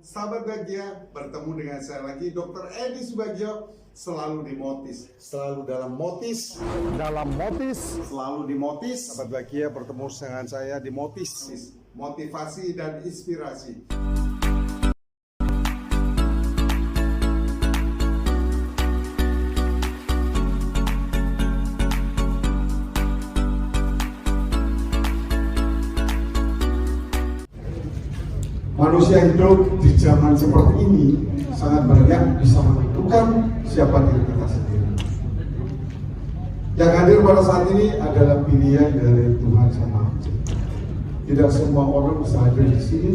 Sahabat Bahagia, bertemu dengan saya lagi Dr. Edi Subagio. Selalu di Motis, selalu dalam Motis, selalu di Motis. Sahabat Bahagia, bertemu dengan saya di Motis, motivasi dan inspirasi. Manusia hidup di zaman seperti ini sangat banyak bisa menentukan siapa diri kita sendiri. Yang hadir pada saat ini adalah pilihan dari Tuhan Sama. Tidak semua orang bisa hadir di sini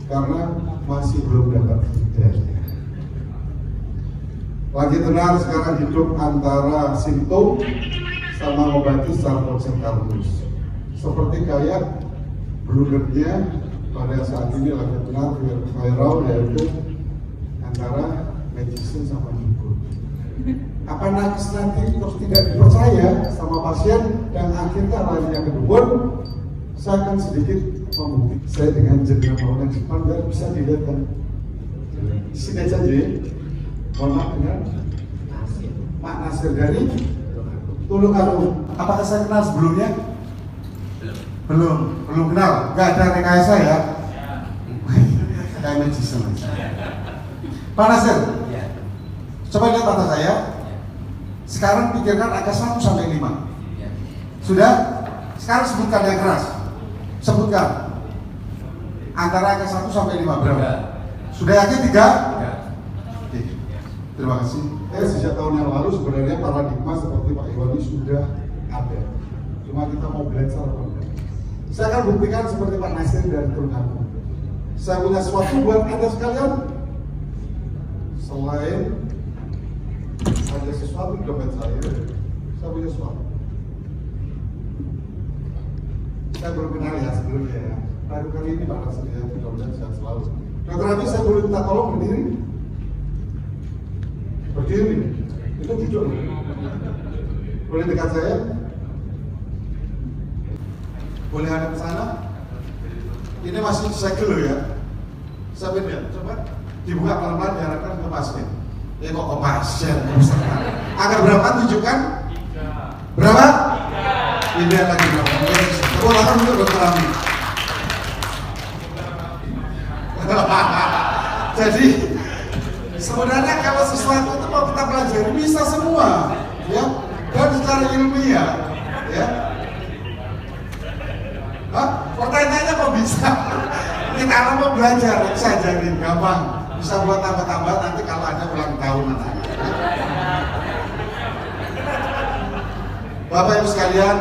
karena masih belum dapat hidayah. Lagi tenar sekarang hidup antara simptom sama obati secara konsentrasi. Seperti kayak bludernya pada saat ini lagi benar viral, yaitu antara medicine sama dukun. Apa nanti terus tidak dipercaya sama pasien dan akhirnya larinya ke dukun? Saya akan sedikit membuktikan. Saya dengan jendela orang Jepang dan bisa dilihat kan. Sini saja, mohon maaf dengan Pak Nasir dari Tulungagung. Apakah saya kenal sebelumnya? Belum kenal, nggak ada rekayasa ya? Kayak magician. Pak Nasir, coba lihat mata saya. Sekarang pikirkan angka 1 sampai 5. Sudah? Sekarang sebutkan yang keras. Sebutkan antara angka 1 sampai 5 berapa? Sudah yakin 3? Oke. Terima kasih. Sejak tahun yang lalu sebenarnya paradigma seperti Pak Iwan ini sudah ada. Cuma kita mau belajar apa enggak? Saya akan buktikan seperti Pak Nasir dan Tulungagung. Saya punya sesuatu buat Anda sekalian. Selain ada sesuatu di dompet saya punya sesuatu. Saya belum kenal ya sebelumnya ya. Baru kali ini Pak Nasir ya, mudah-mudahan sehat selalu. Dokter Abi, saya boleh minta tolong berdiri? Berdiri? Itu duduk. Boleh dekat saya? Boleh hadap ke sana? Ini masih segel loh ya. Sampai lihat, coba dibuka pelan-pelan diharapkan ke pasien. Ya kok ke pasien? Angka berapa tunjukkan? 3. Berapa? 3. Tidak lagi berapa? Tepuk tangan untuk Dokter Ami. Jadi sebenarnya kalau sesuatu itu mau kita pelajari bisa semua, ya, dan secara ilmiah, ya. Pertanyaannya kok bisa? Ini kalau mau belajar, saya ajarin, gampang. Bisa buat tambah-tambah nanti kalau ada ulang tahun nanti. Bapak Ibu sekalian,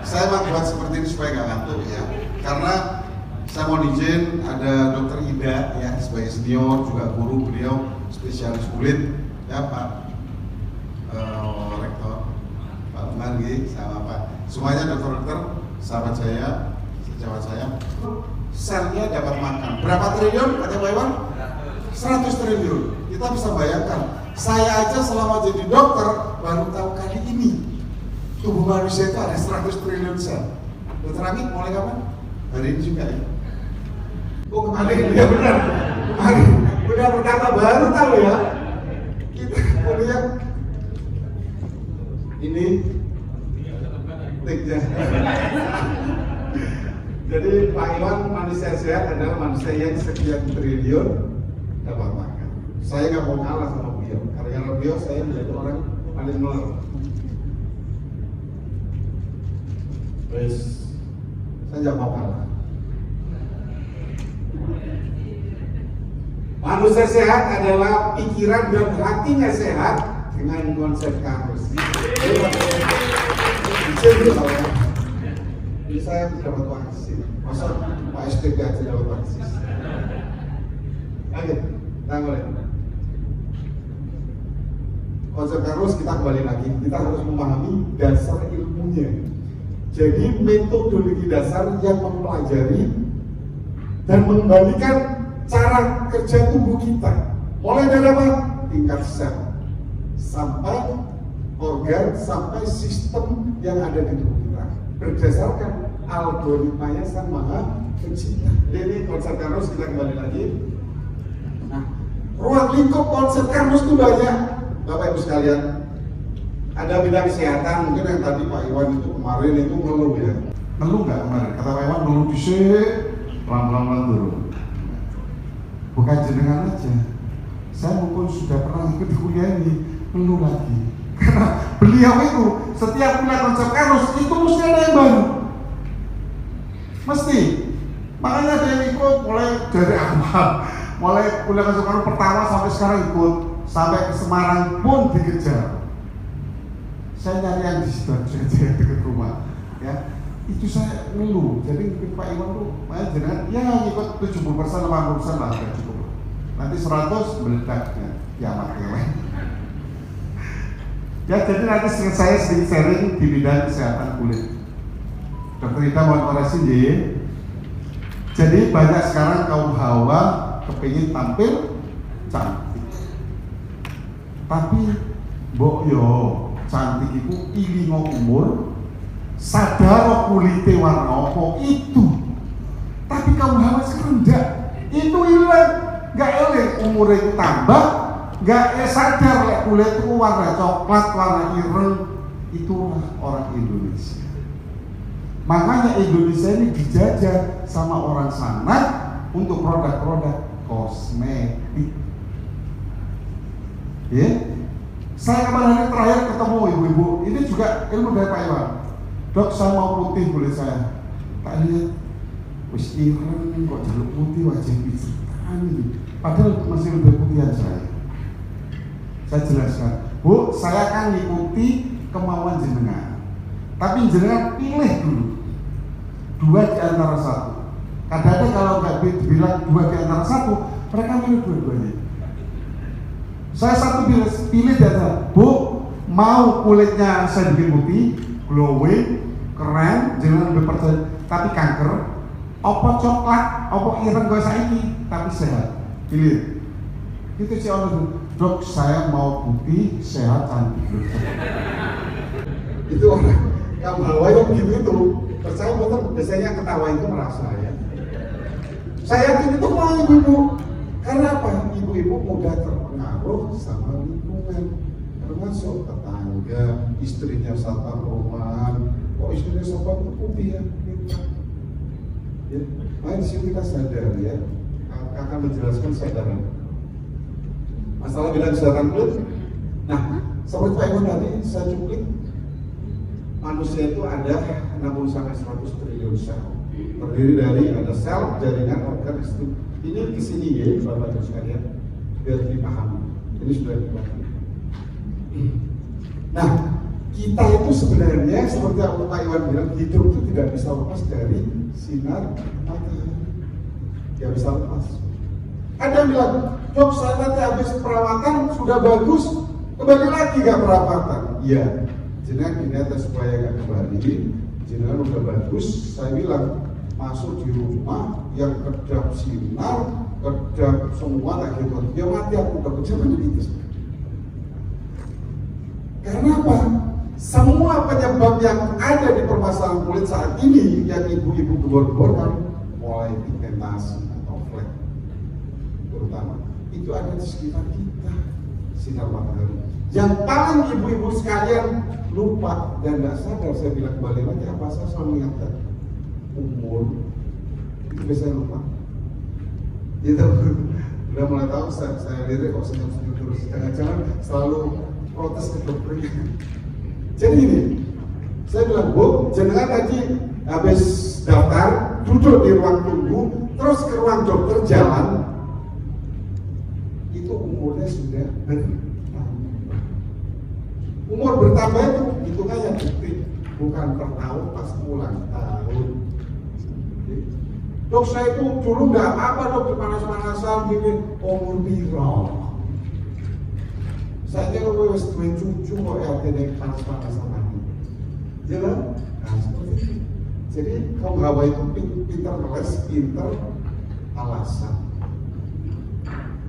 saya mau buat seperti ini supaya nggak ngantuk ya. Karena saya mau izin ada Dokter Ida ya sebagai senior juga guru beliau spesialis kulit ya Pak Rektor, Pak Margi sama Pak semuanya dokter-dokter sahabat saya. Jawab saya, selnya dapat makan. Berapa triliun kata Pak Iwan? 100 triliun. Kita bisa bayangkan. Saya aja selama jadi dokter baru tahu kali ini tubuh manusia itu ada 100 triliun sel. Dokter Ami, mulai kapan? Hari ini juga ya. Oh kemarin ya benar. Kemarin udah pertama baru tahu ya. Kita lihat ini tiknya. Jadi Pak Iwan manusia sehat adalah manusia yang sekian triliun dapat makan. Saya nggak mau kalah sama beliau, karena beliau saya menjadi orang paling nol. Terus saya nggak mau kalah. Manusia sehat adalah pikiran dan hatinya sehat dengan konsep kamus. Jadi saya dapat vaksin, masa Pak SPK aja dapat vaksin. Oke, boleh. Konsep Karus kita kembali lagi, kita harus memahami dasar ilmunya. Jadi metodologi dasar yang mempelajari dan mengembalikan cara kerja tubuh kita, mulai dari apa? Tingkat sel, sampai organ, sampai sistem yang ada di tubuh kita. Berdasarkan algoritmanya Sang Maha Pencipta. Jadi konsep Karus kita kembali lagi. lingkup konsep Karnus itu banyak, Bapak Ibu sekalian. Ada bidang kesehatan, mungkin yang tadi Pak Iwan itu kemarin itu ngeluh ya. Ngeluh nggak kemarin? Kata Pak Iwan ngeluh disik, pelan-pelan turun. Bukan jenengan aja. Saya maupun sudah pernah ikut kuliah ini, ngeluh lagi. Karena beliau itu setiap punya konsep Karnus itu mesti ada yang baru. Mesti. Makanya ada yang ikut mulai dari awal. Mulai kuliah konsep Karnus pertama sampai sekarang ikut. Sampai ke Semarang pun dikejar. Saya nyari yang di situ aja dekat rumah, ya itu saya ngeluh. Jadi mungkin Pak Iwan tuh, jangan ya ikut 70%, 80% lah sudah cukup. Nanti 100 meledak ya makanya. Ya jadi nanti saya sedikit sharing di bidang kesehatan kulit. Dokter Ida mau koreksi ya. Jadi banyak sekarang kaum hawa kepingin tampil cantik, tapi mbok yo cantik itu ilingo umur, sadar kulite warna apa itu. Tapi kamu hawa sekarang enggak, itu hilang, enggak elek umurnya itu tambah, enggak sadar lek kulit itu warna coklat, warna ireng. Itulah orang Indonesia. Makanya Indonesia ini dijajah sama orang sana untuk produk-produk kosmetik. Ya? Saya kemarin hari terakhir ketemu ibu-ibu, ini juga ilmu dari Pak Iwan. Dok, saya mau putih kulit saya. Tak lihat, wis ireng kok jaluk putih wajah pijitan ini. Padahal masih lebih putihan saya. Saya jelaskan, Bu, saya akan ngikuti kemauan jenengan. Tapi jenengan pilih dulu, 2 di antara 1. Kadang-kadang kalau nggak dibilang 2 di antara 1, mereka milih dua-duanya. Saya satu pilih data, Bu, mau kulitnya saya bikin putih, glowing, keren, jangan lebih percaya, tapi kanker, apa coklat, apa ireng gue saiki, tapi sehat, pilih. Itu sih orang, Dok, saya mau putih, sehat, cantik. Itu orang yang bawa yang begitu, percaya betul, biasanya ketawa itu merasa ya. Saya yakin itu mau ibu-ibu, karena apa? Ibu-ibu mudah terpengaruh sama lingkungan, termasuk tetangga, istrinya satpam perumahan. Kok istrinya satpam putih ya? Ya, nah di sini kita sadar ya, akan menjelaskan sadaran. Masalah bidang kesehatan kulit. Nah, seperti Pak Iwan tadi saya cuplik, manusia itu ada 60-100 triliun sel. Terdiri dari ada sel, jaringan, organ, sistem. Ini di sini ya, Bapak Ibu sekalian, biar dipahami. Ini sudah dipahami. Nah, kita itu sebenarnya seperti yang Pak Iwan bilang, hidup itu tidak bisa lepas dari sinar matahari. Tidak bisa lepas. Ada yang bilang, Dok, saya nanti habis perawatan sudah bagus, kembali lagi nggak perawatan. Iya, jenengan gini atas supaya nggak kembali, jenengan udah bagus. Saya bilang, masuk di rumah yang kedap sinar, kedap semua kayak gitu, dia mati aku udah kejadian itu. Karena apa? Semua penyebab yang ada di permasalahan kulit saat ini yang ibu-ibu gebor-geborkan, mulai pigmentasi atau flek, terutama itu ada di sekitar kita, sinar matahari. Yang paling ibu-ibu sekalian lupa dan nggak sadar, saya bilang kembali lagi, apa saya selalu mengingatkan, umur itu biasanya lupa. Gitu, udah mulai tahu saya lirik kok senyum-senyum terus, jangan-jangan selalu protes ke dokternya. Jadi ini, saya bilang, Bu, jenengan tadi habis daftar, duduk di ruang tunggu, terus ke ruang dokter jalan, itu umurnya sudah bertambah. Umur bertambah itu hitungannya detik, bukan per tahun pas ulang tahun. Dok, saya itu dulu nggak apa-apa dok, dipanas-panasan gini, umur biro. Saya kira wes dua cucu kok ya tidak panas-panasan lagi. Jelas? Nah seperti itu. Jadi kaum hawa itu pintar ngeles, pintar alasan.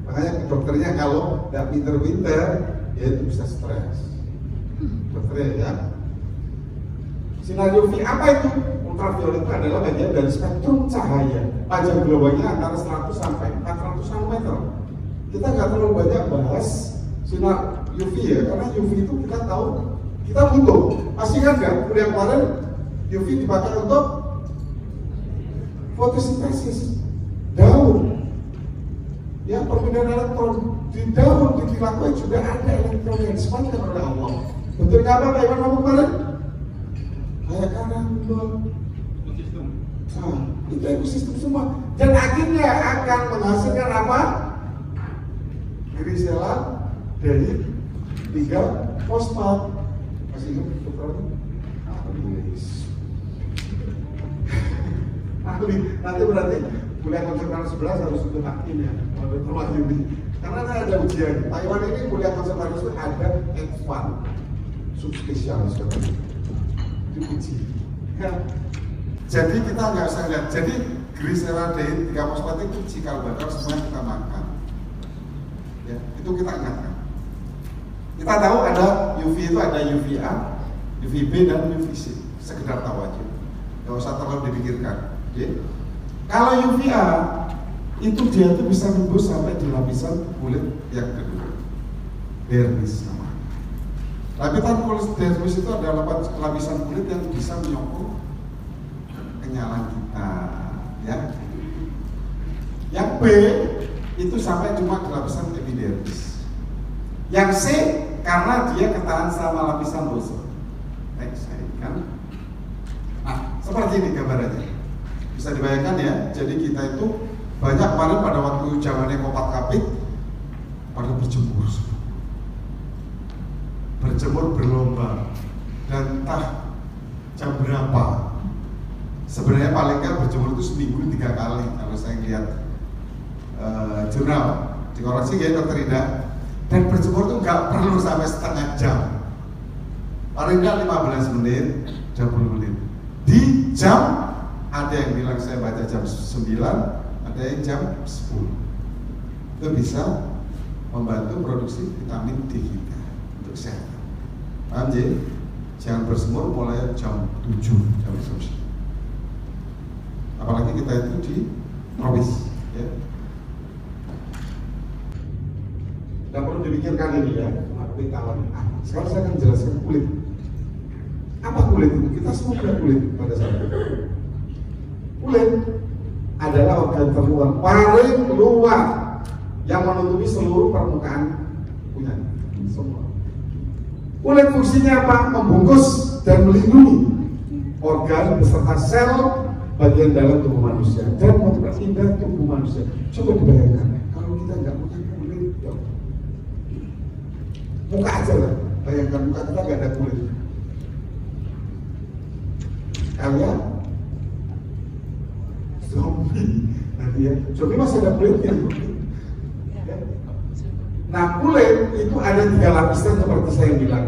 Makanya dokternya kalau nggak pinter-pinter, dia itu bisa stres. Dokternya ya. Sinar UV apa itu? Ultraviolet itu adalah bagian dari spektrum cahaya. Panjang gelombangnya antara 100 sampai 400 nanometer. kita nggak terlalu banyak bahas sinar UV ya, karena UV itu kita tahu kita butuh. Pasti kan nggak? Kuliah kemarin UV dipakai untuk fotosintesis daun, ya perpindahan elektron di daun, di tilakoi juga ada elektron yang disematkan oleh Allah. Bentuknya apa? Kayak mana kemarin? Kayak karambol. Nah, itu ekosistem semua. Dan akhirnya akan menghasilkan apa? Grisela dari 3 fosfat. Masih ingat dokternya? Nanti berarti kuliah konservasi 11 harus untuk hakim ya, termasuk ini. Karena ada ujian. Taiwan ini kuliah konservasi itu ada F1 subspesialis katanya. Diuji. Ya. Jadi kita nggak usah lihat. Jadi grisela dari 3 fosfat itu cikal bakal semua kita makan. Ya, itu kita ingatkan. Kita tahu ada UV itu ada UVA, UVB dan UVC. Sekedar tahu aja. Nggak usah terlalu dipikirkan. Okay. Kalau UVA itu dia tuh bisa nembus sampai di lapisan kulit yang kedua, dermis namanya. Lapisan kulit dermis itu adalah lapisan kulit yang bisa menyokong kenyalan kita, ya. Yang B itu sampai cuma di lapisan epidermis. Yang C karena dia ketahan sama lapisan ozon. Kan? Nah, seperti ini gambarannya. Bisa dibayangkan ya, jadi kita itu banyak kemarin pada waktu zamannya Kopat Kapit pada berjemur berlomba, dan entah jam berapa. Sebenarnya paling nggak berjemur itu seminggu 3 kali kalau saya lihat jurnal dikoreksi ya dokter Ida. Dan berjemur itu nggak perlu sampai setengah jam, paling nggak 15 menit, 20 menit. Di jam ada yang bilang saya baca jam 9, ada yang jam 10. Itu bisa membantu produksi vitamin D kita untuk kesehatan. Paham ya? Jangan bersemur mulai jam 7, jam 9. Apalagi kita itu di tropis, ya. Dan perlu dipikirkan ini ya, kulit awan. Sekarang saya akan jelaskan kulit. Apa kulit itu? Kita semua punya kulit pada saat itu. Kulit adalah organ terluar paling luar yang menutupi seluruh permukaan punya semua. Kulit fungsinya apa? Membungkus dan melindungi organ beserta sel bagian dalam tubuh manusia dan memperindah tubuh manusia. Coba dibayangkan kalau kita nggak punya kulit, ya. Muka aja lah. Bayangkan muka kita nggak ada kulit. Kalian zombie nanti ya, zombie masih ada kulitnya. Ya. Nah, kulit itu ada 3 lapisan seperti saya bilang,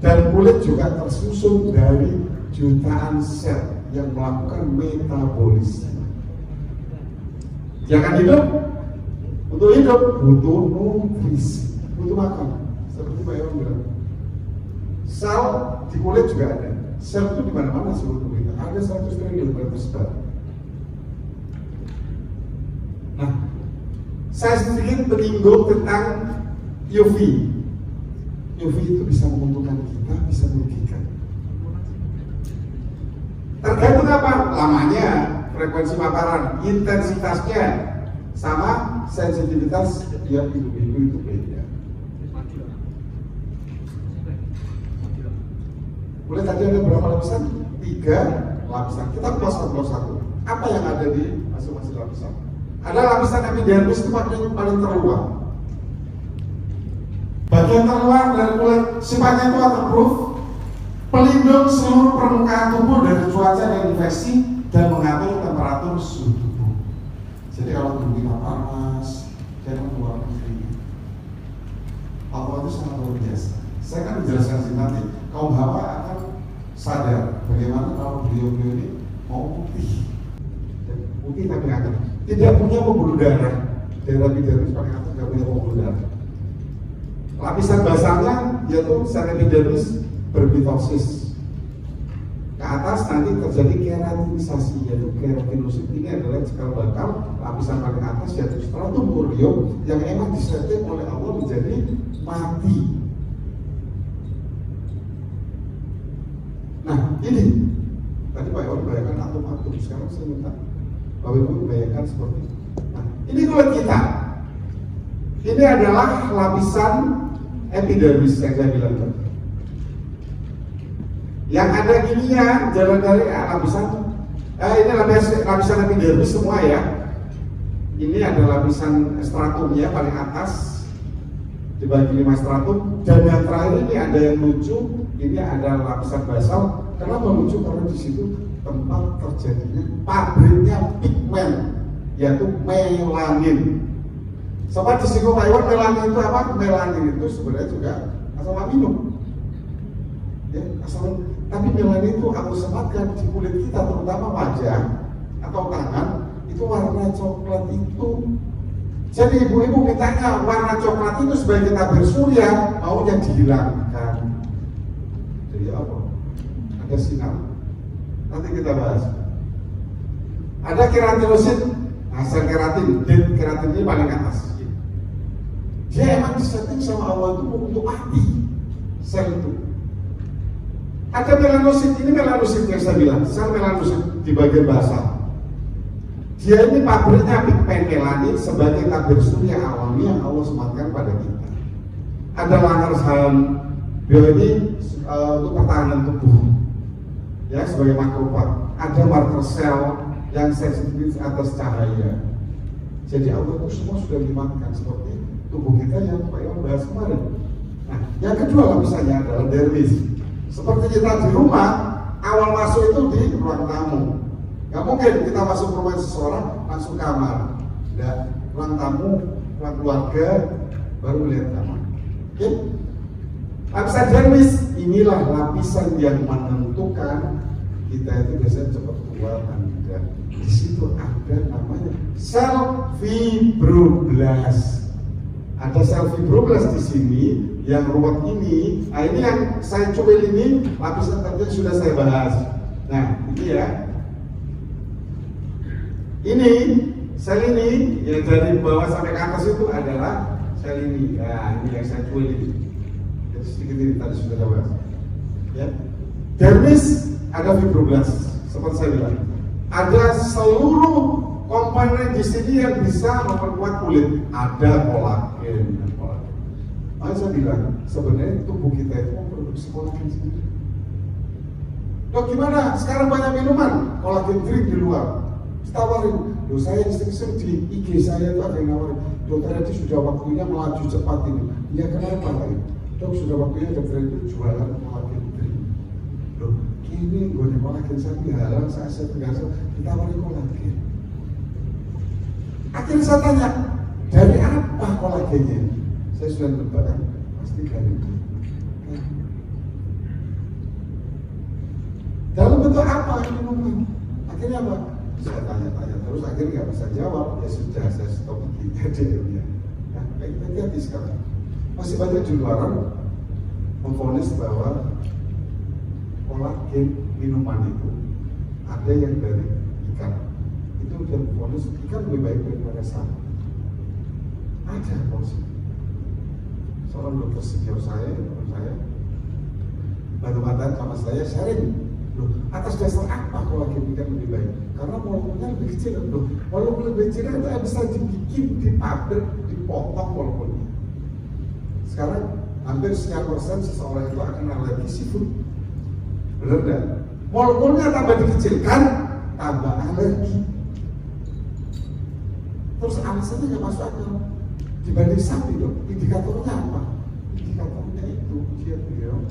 dan kulit juga tersusun dari jutaan sel yang melakukan metabolisme. Dia akan hidup, untuk hidup butuh nutrisi, butuh makan. Seperti Pak Iwan bilang, sel di kulit juga ada. Sel itu di mana-mana seluruh tubuh kita. Ada 100 triliun tersebar. Nah, saya sedikit menyinggung tentang UV. UV itu bisa menguntungkan kita, bisa merugikan. Tergantung apa? Lamanya, frekuensi paparan, intensitasnya, sama sensitivitas tiap individu itu beda. Kulit tadi ada berapa lapisan? 3 lapisan. Kita plus 1. Apa yang ada di masing-masing lapisan? Ada lapisan epidermis itu paling terluar. Bagian terluar dari kulit sifatnya itu waterproof, pelindung seluruh permukaan tubuh dari cuaca dan infeksi dan mengatur temperatur suhu tubuh. Jadi kalau tubuh kita panas, jangan keluar negeri. Allah itu sangat luar biasa. Saya akan menjelaskan sih nanti. Kaum Hawa akan sadar bagaimana kalau beliau-beliau ini mau putih. Putih tapi akan tidak punya pembuluh darah. Daerah epidermis paling atas tidak punya pembuluh darah. Lapisan basahnya yaitu sel epidermis bermitoksis ke atas nanti terjadi keratinisasi, yaitu keratinosit. Ini adalah cikal bakal lapisan paling atas, yaitu stratum corneum yang emang disetting oleh Allah menjadi mati. Nah ini tadi Pak Iwan bayangkan atom-atom, sekarang saya minta Bapak Ibu bayangkan seperti itu. Nah ini kulit kita, ini adalah lapisan epidermis yang saya bilang tadi. Yang ada gininya jalan dari lapisan ini lapisan epidermis semua ya. Ini ada lapisan stratumnya paling atas dibagi 5 stratum, dan yang terakhir ini ada yang lucu, ini ada lapisan basal. Kenapa lucu? Karena di situ tempat terjadinya pabriknya pigmen, yaitu melanin. Sobat disinggung Pak Iwan, melanin itu apa? Melanin itu sebenarnya juga asam amino. Ya, asam. Tapi melanin itu aku sematkan di kulit kita, terutama wajah atau tangan, itu warna coklat itu. Jadi ibu-ibu ditanya warna coklat itu sebagai tabir surya maunya dihilangkan. Jadi apa? Ada sinar. Nanti kita bahas. Ada keratinosit, sel keratin, dan keratin ini paling atas. Dia emang disetting sama Allah itu untuk mati sel itu. Ada melanosit, ini melanosit yang saya bilang, sel melanosit di bagian basal. Dia ini pabriknya pigmen melanin sebagai tabir surya alami yang Allah sematkan pada kita. Ada Langerhans, dia ini untuk pertahanan tubuh, ya sebagai makrofag. Ada marker sel yang sensitif atas cahaya. Jadi Allah itu semua sudah dimatkan seperti tubuh kita yang Pak Iwan bahas kemarin. Nah, yang kedua lapisannya adalah dermis. Seperti kita di rumah, awal masuk itu di ruang tamu. Gak mungkin kita masuk rumah seseorang langsung kamar. Tidak, ruang tamu, ruang keluarga, baru melihat kamar. Oke? Lapisan dermis, inilah lapisan yang menentukan kita itu biasanya cepat tua dan tidak. Di situ ada namanya sel fibroblast. Ada sel fibroblast di sini yang ruwet ini. Nah ini yang saya cuil ini lapisan tadi sudah saya bahas. Nah ini ya, ini sel ini yang dari bawah sampai ke atas itu adalah sel ini. Nah ini yang saya cuil ini. Jadi sedikit ini tadi sudah saya bahas. Ya, dermis ada fibroblast seperti saya bilang. Ada seluruh komponen di sini yang bisa memperkuat kulit. Ada kolagen. Makanya saya bilang, sebenarnya tubuh kita itu memproduksi kolagen sendiri. Dok gimana? Sekarang banyak minuman kolagen drink di luar. Ditawarin, loh saya iseng-iseng di IG saya itu ada yang nawarin. Dokter tadi sudah waktunya melaju cepat ini. Ya kenapa lagi? Dok sudah waktunya dokter itu jualan kolagen drink. Loh ini gue nih kolagen saya dihalang, saya tegas ditawarin kolagen. Akhirnya saya tanya, dari apa kolagennya? Saya sudah nebak, pasti dari itu. Dalam bentuk apa ini ngomong? Akhirnya apa? Saya tanya-tanya terus, akhirnya nggak bisa jawab. Ya sudah, saya stop begini aja ya. Nah, hati-hati sekarang. Masih banyak di luaran memvonis bahwa kolagen minuman itu ada yang dari ikan. Itu dia memvonis ikan lebih baik daripada sapi. Ada polisi. Seorang dokter senior saya bantu-bantuan sama saya sharing, loh atas dasar apa kolagen ikan lebih baik? Karena molekulnya lebih kecil, loh molekul lebih kecil itu bisa dibikin di pabrik, dipotong molekulnya. Sekarang hampir sekian persen seseorang itu akan alergi seafood, benar enggak? Molekulnya tambah dikecilkan, tambah alergi. Terus alasannya nggak masuk akal. Dibanding sapi dong, indikatornya apa? Indikatornya itu dia bilang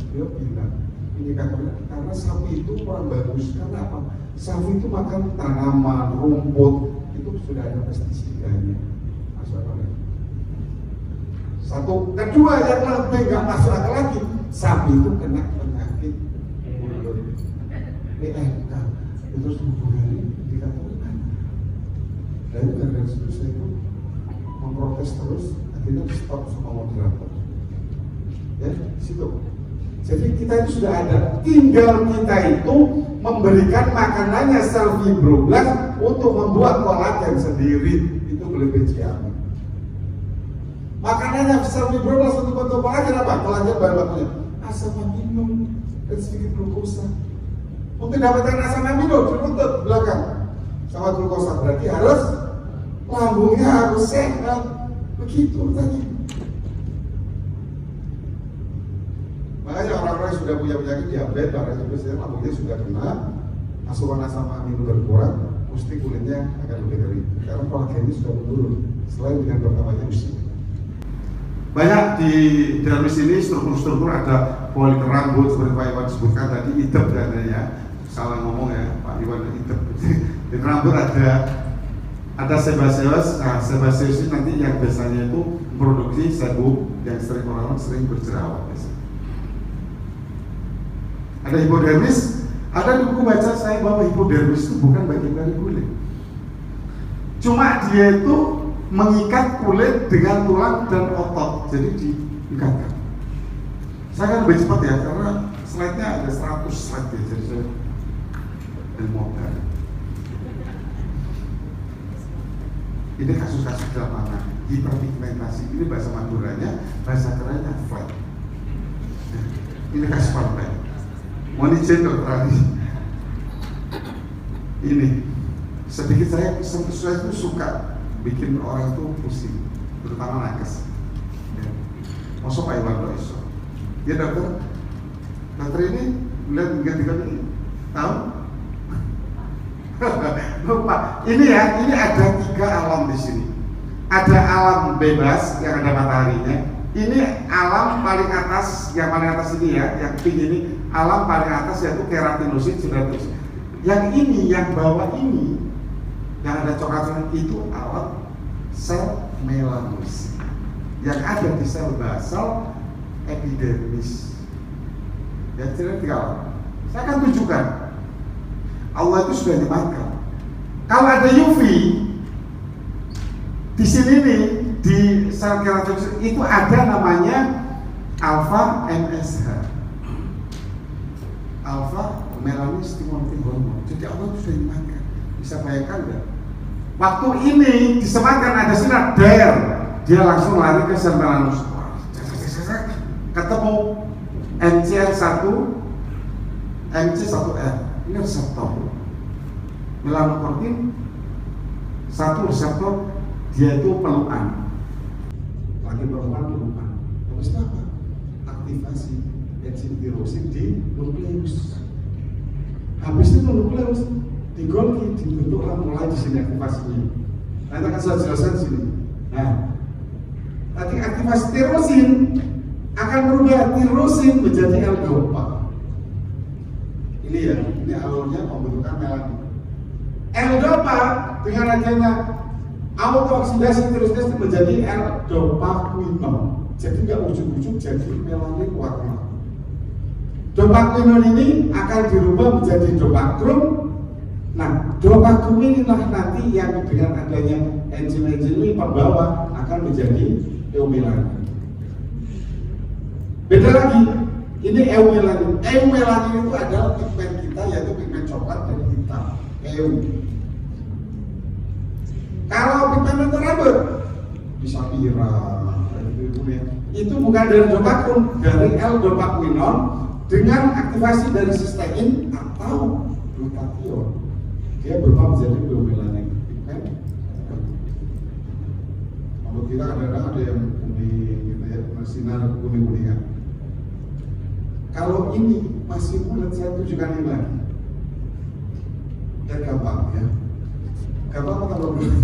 indikatornya karena sapi itu kurang bagus. Karena apa? Sapi itu makan tanaman, rumput, itu sudah ada pestisidanya. Masuk akal. Satu, kedua yang lebih nggak masuk akal lagi, sapi itu kena penyakit mulut, PMK. Itu hubungannya indikatornya. Dan dari situ saya itu memprotes terus, akhirnya stop sama moderator. Ya, di situ. Jadi kita itu sudah ada, tinggal kita itu memberikan makanannya sel fibroblast untuk membuat kolagen sendiri. Itu kelebihan siapa? Makanannya sel fibroblast untuk membuat kolagen apa? Kolagen bahan bakunya asam amino dan sedikit glukosa. Untuk dapatkan asam amino diruntut belakang sama glukosa, berarti harus lambungnya harus sehat. Begitu tadi. Makanya orang-orang yang sudah punya penyakit diabetes, orang biasanya lambungnya sudah kena, asupan asam amino berkurang, mesti kulitnya akan lebih kering. Karena kolagennya sudah menurun selain dengan bertambahnya usia. Banyak di dermis ini struktur-struktur ada poliker rambut seperti Pak Iwan sebutkan tadi, idep katanya, salah ngomong ya Pak Iwan, idep. Di rambut ada sebaceous. Nah, sebaceous ini nanti yang biasanya itu produksi sebum yang sering orang sering berjerawat. Ada hipodermis, ada di buku baca saya bahwa hipodermis itu bukan bagian dari kulit. Cuma dia itu mengikat kulit dengan tulang dan otot, jadi diikatkan. Saya akan lebih cepat ya, karena slide-nya ada 100 slide ya, jadi saya ilmukan. Ini kasus-kasus di lapangan, hiperpigmentasi, ini bahasa Maduranya, bahasa kerennya flat. Ini kasus partai. Mau izin dokter Ali. Ini sedikit saya itu suka bikin orang itu pusing, terutama nakes. Ya. Masuk Pak Iwan Doiso. Ya dokter ini lihat ganti-ganti ini, tahu? Lupa. Ini ya, ini ada 3 alam di sini. Ada alam bebas yang ada mataharinya. Ini alam paling atas, yang paling atas ini ya, yang pink ini alam paling atas yaitu keratinosit, dendritosit. Yang ini, yang bawah ini, yang ada coklat itu alam sel melanosit. Yang ada di sel basal epidermis. Ya, tidak tinggal. Saya akan tunjukkan. Allah itu sudah dimakan. Kalau ada UV di sini nih, di sel keratinosit itu ada namanya alpha MSH, alpha melanin stimulating hormone. Jadi Allah itu sudah dimakan. Bisa bayangkan nggak? Waktu ini disematkan ada sinar der, dia langsung lari ke sel melanosit. Ketemu MCR1, MC1R, ini reseptor. Melanokortin satu reseptor, dia itu pelukan. Lagi pelukan. Terus apa? Aktivasi enzim tirosin di nukleus. Habis itu nukleus di Golgi dibentuklah mulai di sini aktivasinya. Nanti akan saya jelaskan di sini. Nah, tadi aktivasi tirosin akan merubah tirosin menjadi L-dopa. Ini ya, ini alurnya pembentukan melanin. L-dopa dengan adanya autooksidasi tirosin menjadi L-dopaquinone. Jadi nggak ujung-ujung jadi melanin warna. Dopaquinone ini akan dirubah menjadi dopakrum. Nah, dopakrum inilah nanti yang dengan adanya enzim-enzim ini pembawa akan menjadi eumelanin. Beda lagi, ini eumelanin. Eumelanin itu adalah pigmen kita, yaitu pigmen coklat dan hitam. Eu. Kalau pigmen rambut bisa pirang, itu bukan dari dopakrum, dari L-dopaquinone dengan aktivasi dari sistein atau glutathione. Dia berubah menjadi eumelanin pigmen. Kalau kita kadang-kadang ada yang kuning, gitu ya, sinar kuning-kuningan. Kalau ini masih bulat, saya tunjukkan ini lagi. Ya gampang ya. Gampang atau belum?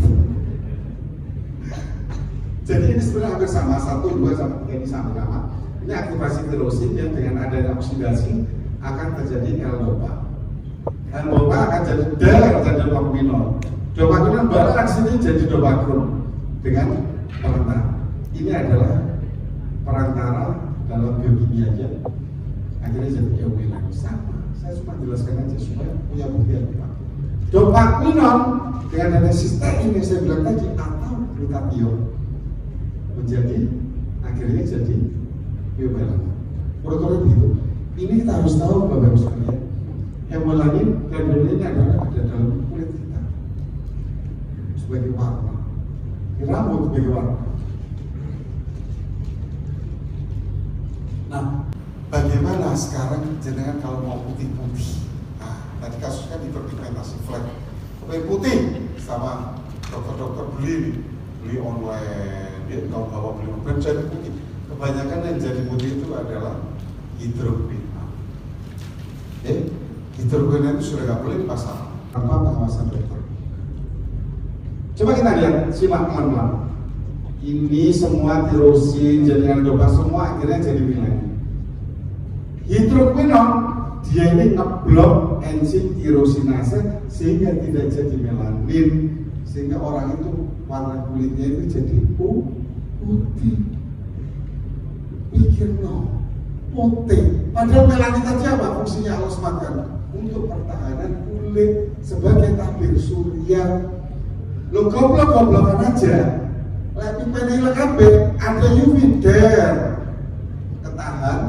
Jadi ini sebenarnya hampir sama, 1, 2, sampai 3 ini sama-sama. Ini aktivasi tirosin yang dengan adanya oksidasi akan terjadi L-dopa. L-dopa akan jadi dopaquinone. Dopaquinone balik sini jadi dopakrum dengan perantara. Ini adalah perantara dalam biokimia aja. Akhirnya jadi eumelanin. Sama. Saya cuma jelaskan aja supaya punya bukti yang kuat. Dopaquinone dengan adanya sistein yang saya bilang tadi atau glutathione menjadi akhirnya jadi eumelanin. Protokolnya begitu. Ini kita harus tahu Bapak Ibu sekalian, yang melanin glandula ini adalah ada dalam kulit kita sebagai warna, di rambut sebagai warna. Nah, bagaimana sekarang jenengan kalau mau putih-putih? Nah, tadi kasus kan hiperpigmentasi flek, supaya putih sama dokter-dokter beli online, dia kalau bawa beli online jadi putih. Kebanyakan yang jadi putih itu adalah hidroquinone. Hidroquinone itu sudah nggak boleh dipasang tanpa pengawasan dokter. Coba kita lihat, simak teman-teman. Ini semua tirosin, jaringan dopa semua akhirnya jadi melanin. Hidroquinone dia ini ngeblok enzim tirosinase sehingga tidak jadi melanin, sehingga orang itu warna kulitnya itu jadi putih. Pikir no, putih. Padahal melanin tadi apa fungsinya Allah SWT? Untuk pertahanan kulit sebagai tabir surya. Lo goblok-goblokan aja. Lagi penil kabeh ada UV there. Ketahan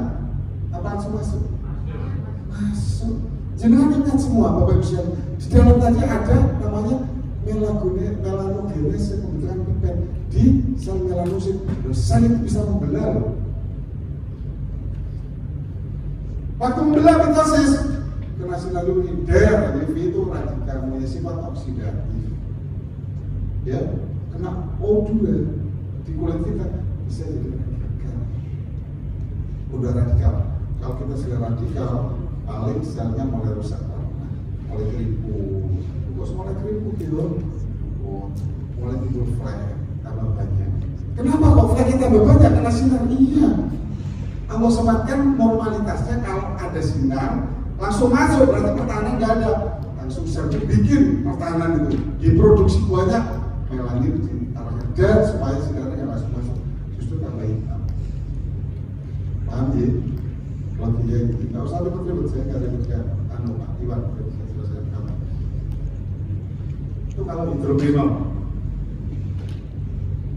apa langsung masuk? Masuk. Jangan ingat semua Bapak Ibu. Di dalam tadi ada namanya melanogenes pembentukan pigmen di sel melanosit. Sel itu bisa membelah loh. Waktu membelah mitosis kena sinar UV there, UV itu radikal punya sifat oksidatif. Ya, kena O2 di kulit kita bisa jadi radikal. Udah radikal. Kalau kita sudah radikal, paling selnya mulai rusak, mulai keriput. Terus mulai keriput gitu, mulai timbul flek tambah banyak. Kenapa kok flek kita tambah banyak? Karena sinar. Iya. Allah sematkan normalitasnya kalau ada sinar langsung masuk, berarti pertahanan nggak ada. Langsung sel bikin pertahanan itu diproduksi banyak melanin di arahnya dan supaya sinarnya nggak langsung masuk, justru tambah hitam. Paham ya? Kalau dia nggak usah ribet-ribet, saya nggak ribetkan Pak Iwan, saya selesaikan kamu. Itu kalau hidroquinone.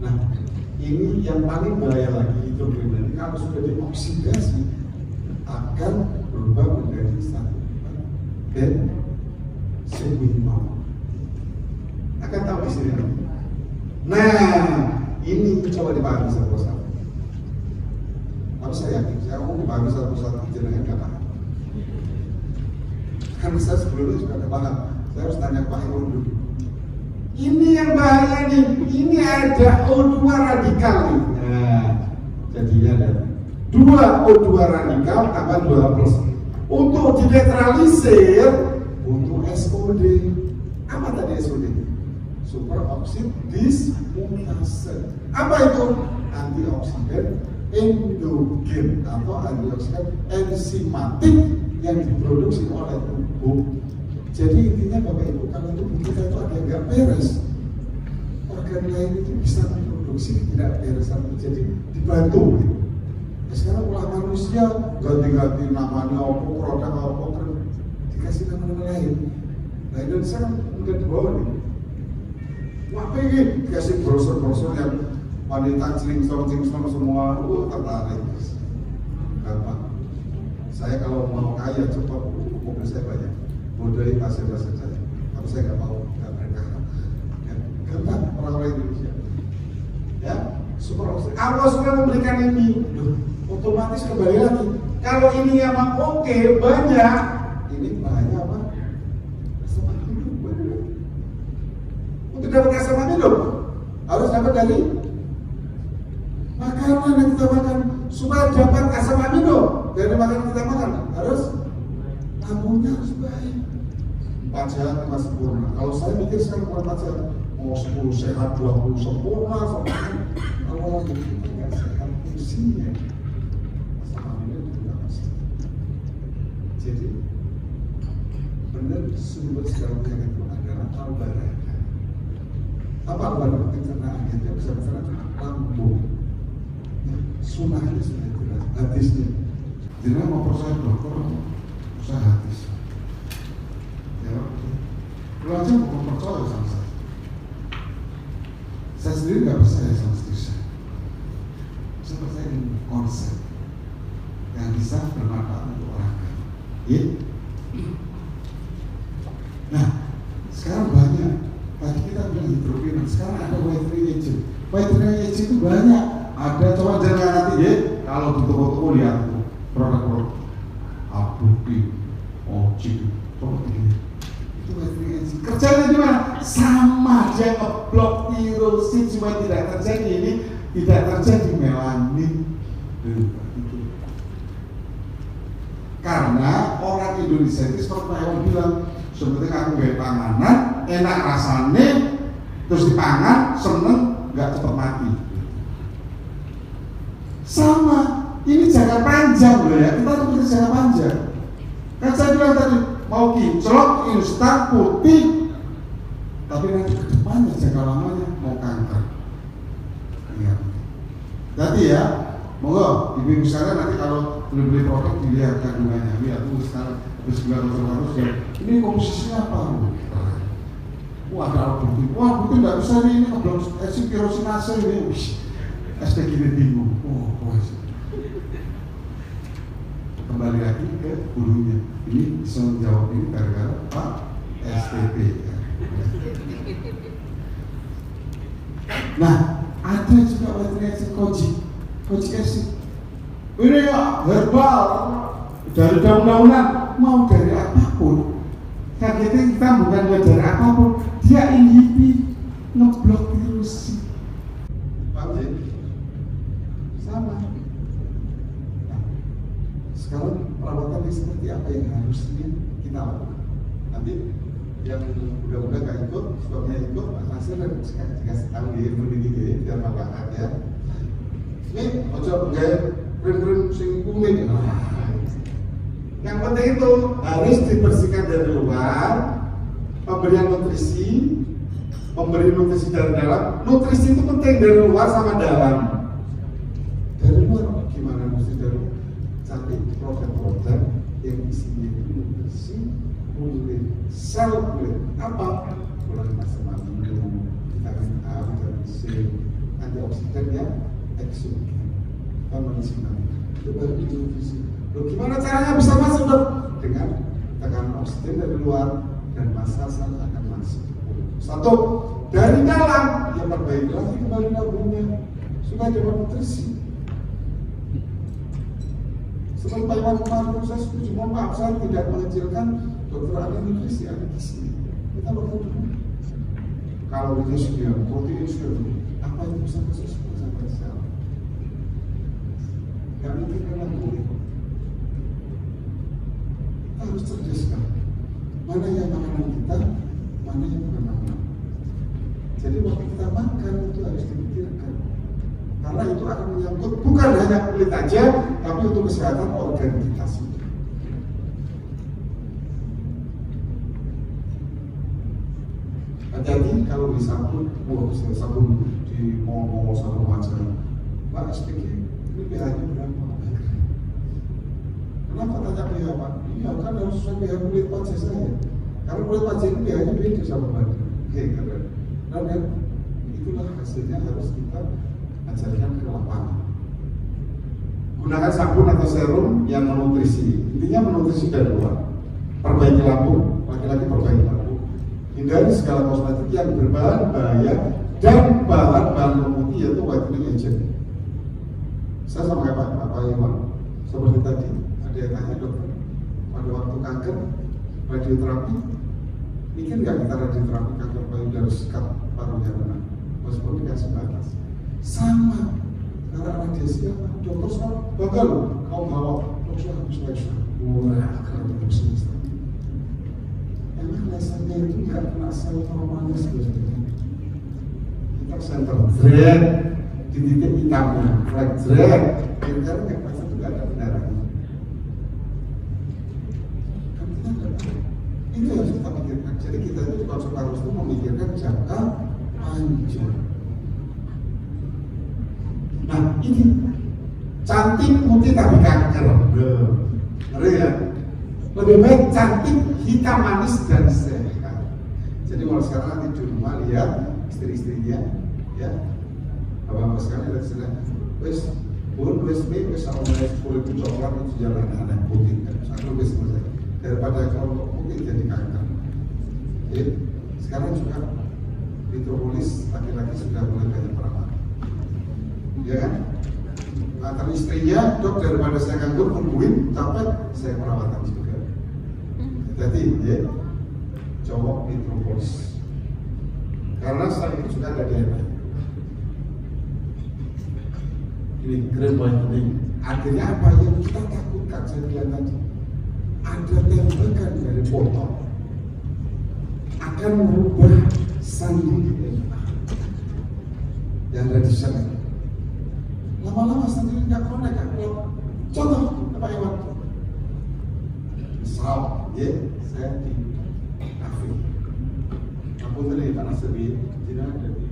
Nah, ini yang paling bahaya lagi hidroquinone. Kalau sudah dioksidasi akan berubah menjadi satu dan sequinol. Akan tahu di sini. Nah, ini coba dipahami satu-satu. Tapi saya yakin, saya mau dipahami satu-satu jenengan nggak paham. Karena saya sebelumnya juga nggak paham. Saya harus tanya Pak Iwan dulu. Ini yang bahaya nih. Ini ada O2 radikal nih. Nah, jadinya ada 2 O2 radikal tambah 2+. Untuk dinetralisir untuk SOD. Apa tadi SOD? Superoxide dismutase. Apa itu? Antioksidan endogen atau antioksidan enzimatik yang diproduksi oleh tubuh. Jadi intinya Bapak Ibu, kalau tubuh kita itu ada yang nggak beres, organ lain itu bisa memproduksi tidak beres, jadi dibantu. Ya, sekarang ulah manusia ganti-ganti namanya apa, produk apa, dikasih nama lain. Nah Indonesia kan udah di bawah nih. Wah pengen dikasih brosur-brosur yang wanita cincong semua, tertarik. Gampang. Saya kalau mau kaya cepat, mobil saya banyak. Modalnya pasir-pasir saja. Tapi saya nggak mau, nggak mereka. Ya, gampang orang-orang Indonesia. Ya, super oxide. Allah sudah memberikan ini. Otomatis kembali lagi. Kalau ini emang oke, banyak. Ini bahaya apa? Asam amino banyak. Untuk dapat asam amino harus dapat dari makanan yang kita makan. Supaya dapat asam amino dari makanan kita makan harus lambungnya harus baik. 4 sehat 5 sempurna. Kalau saya mikir sekarang bukan 4 sehat, mau 10 sehat 20 sempurna, kalau itu tidak sehat fungsinya. Jadi benar sumber segala penyakit itu adalah al-baraka. Apa al-baraka? Pencernaan yang bisa mencerna lambung. Sunnahnya sudah jelas, hadisnya. Jadi mau percaya dokter, percaya hadis. Ya, lu aja mau percaya sama saya. Saya sendiri nggak percaya sama istri saya. Saya percaya konsep yang bisa bermanfaat untuk orang lain. Ya. Nah, sekarang banyak. Tadi kita bilang hidroquinone, sekarang ada white free agent. White free agent itu banyak. Ada, coba jangan nanti ya. Kalau di toko-toko lihat produk-produk Abuti, Oji, coba ini. Itu white free agent. Kerjanya gimana? Sama, dia ngeblok tirosin supaya tidak terjadi ini, tidak terjadi melanin. Karena orang Indonesia itu seperti Pak Iwan bilang, sebetulnya aku gaya panganan, enak rasanya, terus dipangan, seneng, nggak cepat mati. Sama, ini jangka panjang loh ya, kita harus jangka panjang. Kan saya bilang tadi, mau kinclok, instan, putih, tapi nanti ke depannya jangka lamanya mau kanker. Ya. Jadi ya, monggo ibu-ibu sekarang nanti kalau beli produk dilihat kandungannya, lihat tuh sekarang terus harus ya. Ini komposisinya apa? Wah ada bukti, wah bukti nggak bisa nih, ini belum kerosinase ini, SPG ini bingung. Oh, kembali lagi ke hulunya. Ini bisa menjawab ini gara-gara Pak SPP. Ya. Nah, ada juga white koji acid. Ini ya herbal dari daun-daunan, mau dari apapun. Targetnya kita bukan dari apapun, dia inhibi, ngeblok tirosin. Paham ya? Sama. Nah, sekarang perawatan seperti apa yang harusnya kita lakukan? Nanti yang mudah-mudahan gak ikut, sebabnya ikut, hasil dan dikasih tahu di ini biar manfaat ya. Ini ojo gaya krim-krim sing kuning. Yang penting itu harus dibersihkan dari luar, pemberian nutrisi, memberi nutrisi dari dalam. Nutrisi itu penting dari luar sama dalam. Dari luar gimana nutrisi dari luar? Cari produk-produk yang isinya itu nutrisi kulit, sel kulit. Apa? Kulit asam amino, vitamin A, vitamin C, antioksidan yang eksogen, medisinal. Itu baru nutrisi. Loh, gimana caranya bisa masuk dok? Dengan tekanan oksigen dari luar dan massa sel akan masuk. Satu, dari dalam ya perbaiki lagi kembali nabungnya supaya dapat nutrisi. Seperti Pak Iwan kemarin saya setuju, mohon maaf saya tidak mengecilkan dokter ahli nutrisi, ahli gizi. Kita bakal dulu. Kalau ini sudah protein sudah apa yang bisa masuk sampai sel? Gak mungkin karena boleh. Kita harus cerdaskan mana yang makanan kita, mana yang bukan makanan. Jadi waktu kita makan itu harus dipikirkan, karena itu akan menyangkut bukan hanya kulit aja, tapi untuk kesehatan organ kita sendiri. Hati-hati kalau di sabun, sabun di mau sabun wajah, Pak SPG, ini pH-nya berapa? Kenapa tanya pH Pak? Iya kan harus sesuai pH kulit wajah saya. Karena kulit wajah ini pH-nya beda sama badan. Oke, keren. Dan itulah hasilnya harus kita ajarkan ke lapangan. Gunakan sabun atau serum yang menutrisi. Intinya menutrisi dari luar. Perbaiki lambung, laki-laki perbaiki lambung. Hindari segala kosmetik yang berbahan bahaya dan bahan pemutih yaitu whitening agent. Saya sama kayak Pak Iwan, seperti tadi ada yang tanya dokter, pada waktu kanker radioterapi, mikir nggak kita radioterapi kanker payudara sikat parunya benar, meskipun dikasih batas. Sama, karena radiasi apa? Dokter sekarang bangga loh, kau bawa dokter habis lagi. Wah, keren habis. Emang lesannya itu nggak kena sel normalnya sebenarnya. Kita center dread di titik hitamnya, flag dread, karena nggak pasti juga ada darahnya. Kan kita nggak tahu. Itu yang harus kita pikirkan. Jadi kita itu di konsultan itu memikirkan jangka panjang. Nah ini cantik putih tapi kanker, ngeri ya. Lebih baik cantik hitam manis dan sehat. Jadi kalau sekarang nanti di rumah lihat istri-istrinya, ya, bapak-bapak sekalian lihat, wes pun resmi sama kulit coklat itu jalan anak putih kan, satu selesai. Daripada kalau putih jadi kanker. Jadi sekarang juga Metropolis laki-laki sudah mulai banyak perawat, ya kan? Antara istrinya, dok daripada saya nganggur nungguin capek, saya perawatan juga. Jadi ya, cowok Metropolis. Karena saat itu sudah ada DNA. Ini keren banget ini. Akhirnya apa yang kita takutkan? Saya bilang tadi, ada tembakan dari potong akan merubah sandi DNA yang ada di sana. Lama-lama sandi nggak connect kan? Contoh apa Iwan? Misal, ya saya di kafe. Aku tadi karena sedih, tidak ada di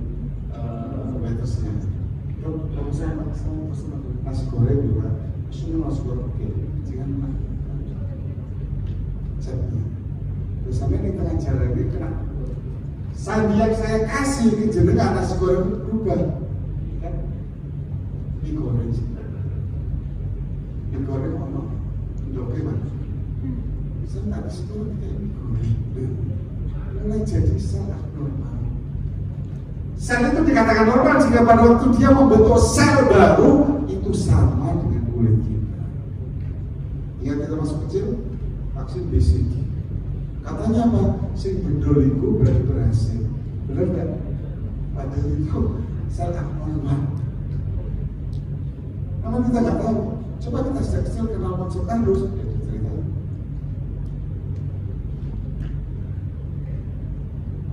waitersnya. Kalau saya pesen nasi goreng juga, pesen nasi goreng oke, jangan terus sampai di tengah jalan ini kena sandi yang saya kasih ke jenengan nasi goreng berubah, kan? Mie goreng apa? Oke mana? Bisa nggak nasi goreng kayak mie goreng? Mulai jadi salah normal. Sel itu dikatakan normal jika pada waktu dia membentuk sel baru itu sama dengan kulit kita. Ingat kita masuk kecil, vaksin BCG. Katanya apa? Sing bedol itu berarti berhasil. Benar kan? Padahal itu sel abnormal. Namun kita nggak tahu. Coba kita sejak kecil kenal konsep tandus. Cerita.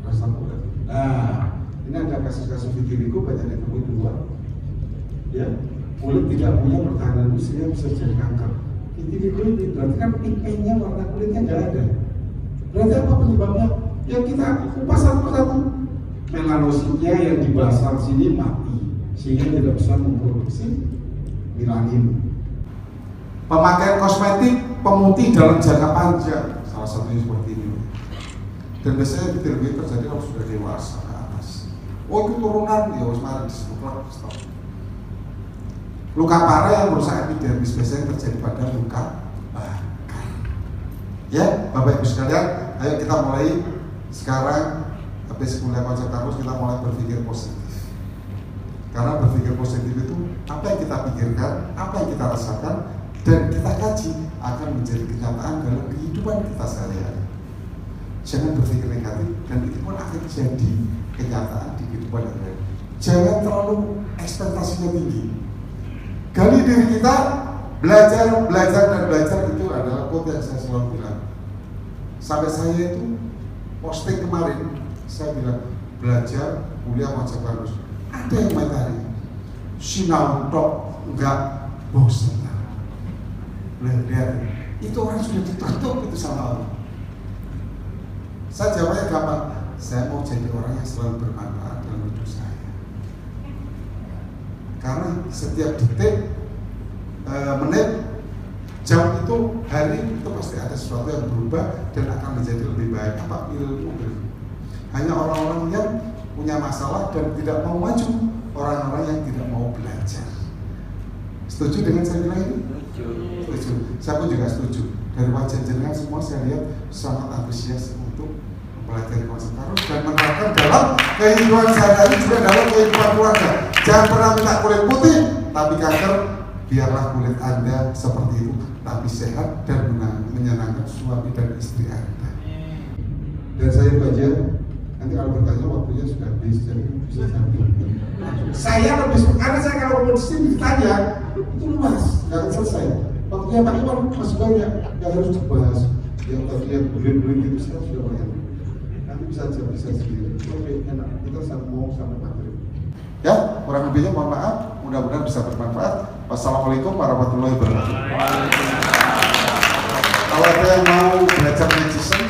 Rasa kulit. Nah, ini ada kasus-kasus vitiligo banyak ditemui di luar. Ya, kulit tidak punya pertahanan sehingga bisa jadi kanker. Vitiligo ini berarti kan pigmennya warna kulitnya nggak ada. Berarti apa penyebabnya? Ya kita kupas satu-satu. Melanositnya yang di basal sini mati sehingga tidak bisa memproduksi melanin. Pemakaian kosmetik pemutih dalam jangka panjang salah satunya seperti ini. Dan biasanya vitiligo terjadi kalau sudah dewasa ke atas. Oh itu turunan ya harus marah disebut stop. Luka parah yang merusak epidermis biasanya terjadi pada luka bakar. Ya, Bapak Ibu sekalian, ayo kita mulai sekarang habis kuliah konsep kampus kita mulai berpikir positif. Karena berpikir positif itu apa yang kita pikirkan, apa yang kita rasakan, dan kita kaji akan menjadi kenyataan dalam kehidupan kita sehari-hari. Jangan berpikir negatif dan itu pun akan jadi kenyataan di kehidupan kita. Jangan terlalu ekspektasinya tinggi. Gali diri kita, belajar itu adalah quote yang saya selalu bilang. Sampai saya itu posting kemarin, saya bilang belajar kuliah konsep bagus. Ada yang materi, sinau tok enggak bosan. Lihat, itu orang sudah ditutup itu sama Allah. Saya jawabnya gampang, saya mau jadi orang yang selalu bermanfaat dalam hidup saya. Karena setiap detik, menit, jam itu, hari itu pasti ada sesuatu yang berubah dan akan menjadi lebih baik. Apa ilmu? Hanya orang-orang yang punya masalah dan tidak mau maju, orang-orang yang tidak mau belajar. Setuju dengan saya bilang ini? Setuju. Saya pun juga setuju. Dari wajah jenengan semua saya lihat sangat antusias untuk mempelajari konsep tarot dan menerapkan dalam kehidupan sehari-hari juga dalam kehidupan keluarga. Jangan pernah minta kulit putih tapi kanker, biarlah kulit Anda seperti itu tapi sehat dan menyenangkan suami dan istri Anda. Dan saya baca, nanti kalau bertanya waktunya sudah habis jadi bisa sambil. Saya lebih suka karena saya kalau mau disini ditanya itu luas, nggak akan selesai. Waktunya Pak Iwan masih banyak, nggak harus dibahas. Yang tadi yang bulan-bulan itu saya sudah banyak. Nanti bisa sendiri. Oke, enak. Kita mau sampai materi. Ya, kurang lebihnya mohon maaf. Mudah-mudahan bisa bermanfaat. Wassalamualaikum warahmatullahi wabarakatuh. Kalau ada yang mau belajar magician,